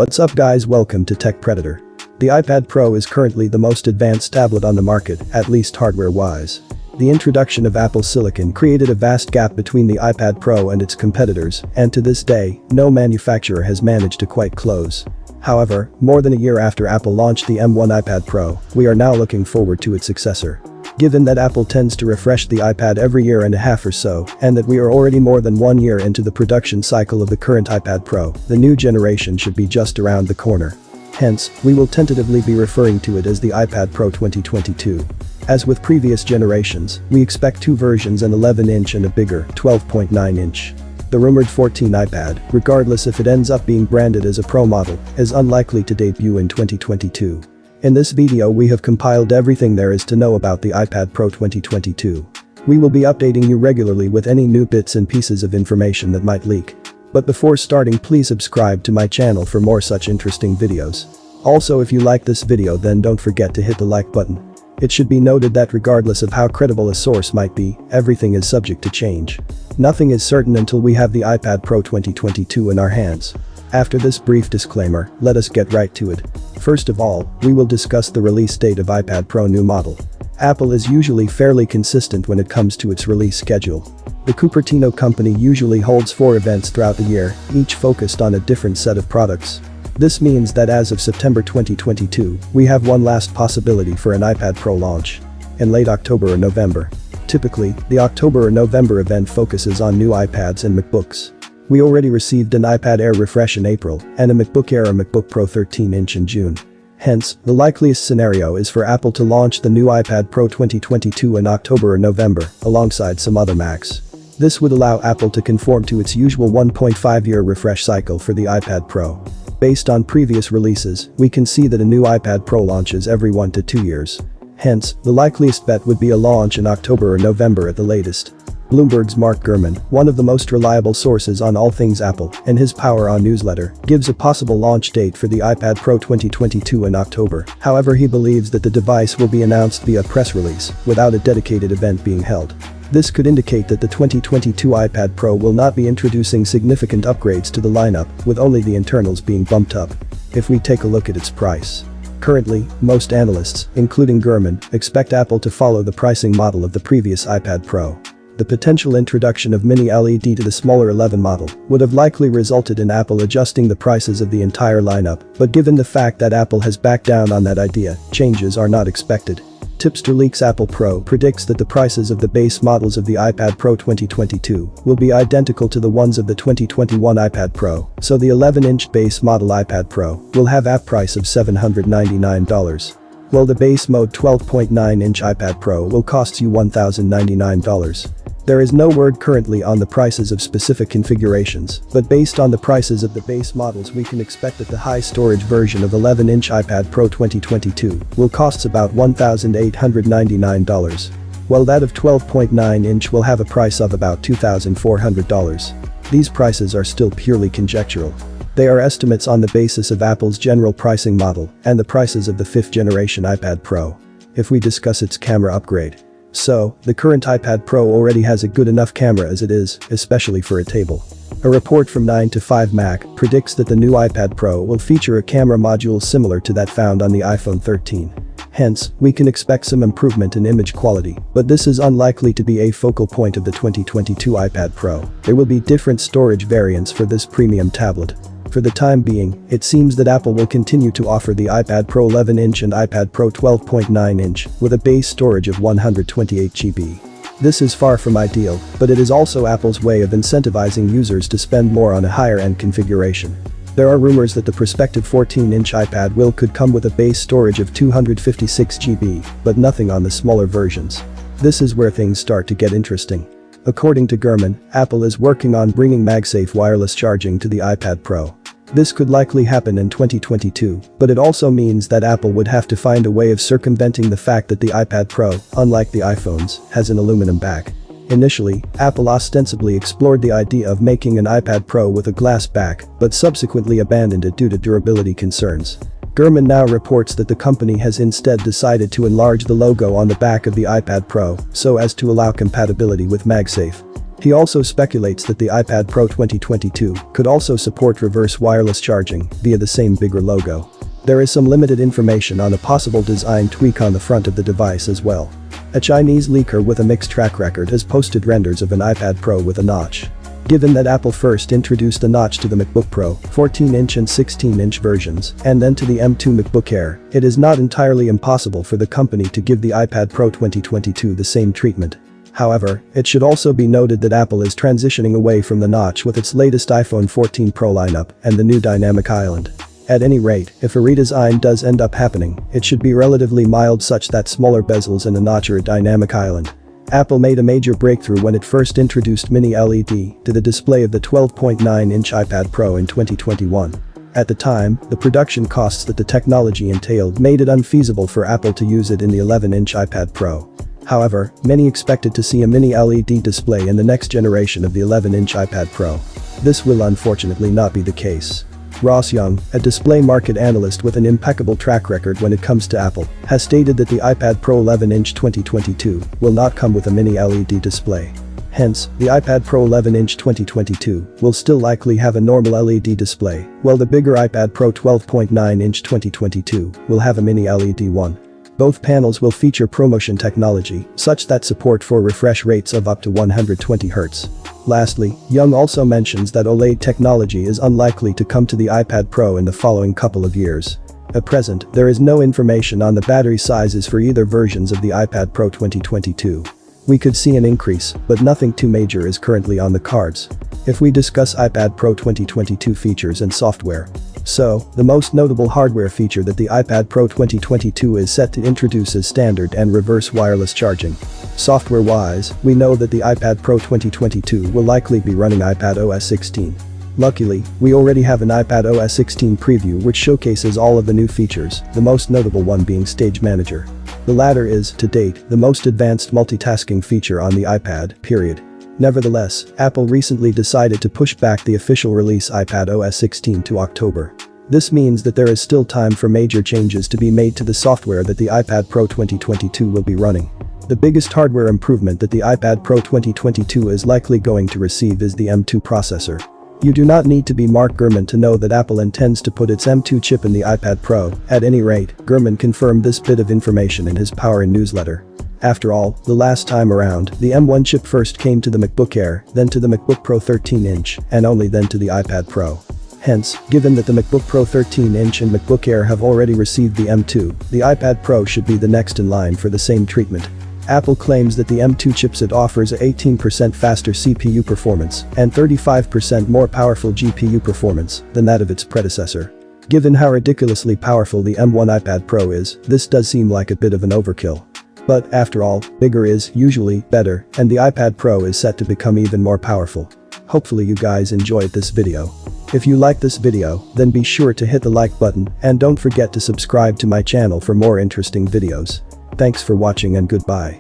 What's up guys, welcome to Tech Predator. The iPad Pro is currently the most advanced tablet on the market, at least hardware-wise. The introduction of Apple Silicon created a vast gap between the iPad Pro and its competitors, and to this day, no manufacturer has managed to quite close. However, more than a year after Apple launched the M1 iPad Pro, we are now looking forward to its successor. Given that Apple tends to refresh the iPad every year and a half or so, and that we are already more than 1 year into the production cycle of the current iPad Pro, the new generation should be just around the corner. Hence, we will tentatively be referring to it as the iPad Pro 2022. As with previous generations, we expect two versions, an 11-inch and a bigger, 12.9-inch. The rumored 14 iPad, regardless if it ends up being branded as a Pro model, is unlikely to debut in 2022. In this video we have compiled everything there is to know about the iPad Pro 2022. We will be updating you regularly with any new bits and pieces of information that might leak. But before starting, please subscribe to my channel for more such interesting videos. Also, if you like this video, then don't forget to hit the like button. It should be noted that regardless of how credible a source might be, everything is subject to change. Nothing is certain until we have the iPad Pro 2022 in our hands. After this brief disclaimer, let us get right to it. First of all, we will discuss the release date of iPad Pro new model. Apple is usually fairly consistent when it comes to its release schedule. The Cupertino company usually holds 4 events throughout the year, each focused on a different set of products. This means that as of September 2022, we have one last possibility for an iPad Pro launch. In late October or November. Typically, the October or November event focuses on new iPads and MacBooks. We already received an iPad Air refresh in April and a MacBook Air or MacBook Pro 13-inch in June. Hence, the likeliest scenario is for Apple to launch the new iPad Pro 2022 in October or November, alongside some other Macs. This would allow Apple to conform to its usual 1.5-year refresh cycle for the iPad Pro. Based on previous releases, we can see that a new iPad Pro launches every 1 to 2 years. Hence, the likeliest bet would be a launch in October or November at the latest. Bloomberg's Mark Gurman, one of the most reliable sources on all things Apple, in his Power On newsletter, gives a possible launch date for the iPad Pro 2022 in October. However, he believes that the device will be announced via press release, without a dedicated event being held. This could indicate that the 2022 iPad Pro will not be introducing significant upgrades to the lineup, with only the internals being bumped up. If we take a look at its price. Currently, most analysts, including Gurman, expect Apple to follow the pricing model of the previous iPad Pro. The potential introduction of Mini LED to the smaller 11 model would have likely resulted in Apple adjusting the prices of the entire lineup, but given the fact that Apple has backed down on that idea, changes are not expected. Tipster Leaks Apple Pro predicts that the prices of the base models of the iPad Pro 2022 will be identical to the ones of the 2021 iPad Pro, so the 11-inch base model iPad Pro will have app price of $799. While the base mode 12.9-inch iPad Pro will cost you $1,099. There is no word currently on the prices of specific configurations, but based on the prices of the base models we can expect that the high storage version of 11-inch iPad Pro 2022 will cost about $1,899, while that of 12.9-inch will have a price of about $2,400. These prices are still purely conjectural. They are estimates on the basis of Apple's general pricing model and the prices of the 5th generation iPad Pro. If we discuss its camera upgrade. So, the current iPad Pro already has a good enough camera as it is, especially for a table. A report from 9 to 5 Mac predicts that the new iPad Pro will feature a camera module similar to that found on the iPhone 13. Hence, we can expect some improvement in image quality, but this is unlikely to be a focal point of the 2022 iPad Pro. There will be different storage variants for this premium tablet. For the time being, it seems that Apple will continue to offer the iPad Pro 11-inch and iPad Pro 12.9-inch with a base storage of 128 GB. This is far from ideal, but it is also Apple's way of incentivizing users to spend more on a higher-end configuration. There are rumors that the prospective 14-inch iPad could come with a base storage of 256 GB, but nothing on the smaller versions. This is where things start to get interesting. According to Gurman, Apple is working on bringing Magsafe wireless charging to the iPad Pro. This could likely happen in 2022, but it also means that Apple would have to find a way of circumventing the fact that the iPad Pro, unlike the iPhones, has an aluminum back. Initially, Apple ostensibly explored the idea of making an iPad Pro with a glass back, but subsequently abandoned it due to durability concerns. Gurman now reports that the company has instead decided to enlarge the logo on the back of the iPad Pro so as to allow compatibility with Magsafe. He also speculates that the iPad Pro 2022 could also support reverse wireless charging via the same bigger logo. There is some limited information on a possible design tweak on the front of the device as well. A Chinese leaker with a mixed track record has posted renders of an iPad Pro with a notch. Given that Apple first introduced a notch to the MacBook Pro, 14-inch and 16-inch versions, and then to the M2 MacBook Air, it is not entirely impossible for the company to give the iPad Pro 2022 the same treatment. However, it should also be noted that Apple is transitioning away from the notch with its latest iPhone 14 Pro lineup and the new dynamic island. At any rate, if a redesign does end up happening, it should be relatively mild such that smaller bezels and a notch are a dynamic island. Apple made a major breakthrough when it first introduced Mini LED to the display of the 12.9-inch iPad Pro in 2021. At the time, the production costs that the technology entailed made it unfeasible for Apple to use it in the 11-inch iPad Pro. However, many expected to see a Mini LED display in the next generation of the 11-inch iPad Pro. This will unfortunately not be the case. Ross Young, a display market analyst with an impeccable track record when it comes to Apple, has stated that the iPad Pro 11-inch 2022 will not come with a Mini LED display. Hence, the iPad Pro 11-inch 2022 will still likely have a normal LED display, while the bigger iPad Pro 12.9-inch 2022 will have a Mini LED one. Both panels will feature ProMotion technology, such that support for refresh rates of up to 120 Hz. Lastly, Young also mentions that OLED technology is unlikely to come to the iPad Pro in the following couple of years. At present, there is no information on the battery sizes for either versions of the iPad Pro 2022. We could see an increase, but nothing too major is currently on the cards. If we discuss iPad Pro 2022 features and software. So, the most notable hardware feature that the iPad Pro 2022 is set to introduce is standard and reverse wireless charging. Software-wise, we know that the iPad Pro 2022 will likely be running iPad OS 16. Luckily, we already have an iPad OS 16 preview which showcases all of the new features, the most notable one being Stage Manager. The latter is, to date, the most advanced multitasking feature on the iPad, period. Nevertheless, Apple recently decided to push back the official release iPad OS 16 to October. This means that there is still time for major changes to be made to the software that the iPad Pro 2022 will be running. The biggest hardware improvement that the iPad Pro 2022 is likely going to receive is the M2 processor. You do not need to be Mark Gurman to know that Apple intends to put its M2 chip in the iPad Pro. At any rate, Gurman confirmed this bit of information in his Power In newsletter. After all, the last time around, the M1 chip first came to the MacBook Air, then to the MacBook Pro 13-inch, and only then to the iPad Pro. Hence, given that the MacBook Pro 13-inch and MacBook Air have already received the M2, the iPad Pro should be the next in line for the same treatment. Apple claims that the M2 chipset offers a 18% faster CPU performance and 35% more powerful GPU performance than that of its predecessor. Given how ridiculously powerful the M1 iPad Pro is, this does seem like a bit of an overkill. But, after all, bigger is usually better, and the iPad Pro is set to become even more powerful. Hopefully you guys enjoyed this video. If you like this video, then be sure to hit the like button and don't forget to subscribe to my channel for more interesting videos. Thanks for watching and goodbye.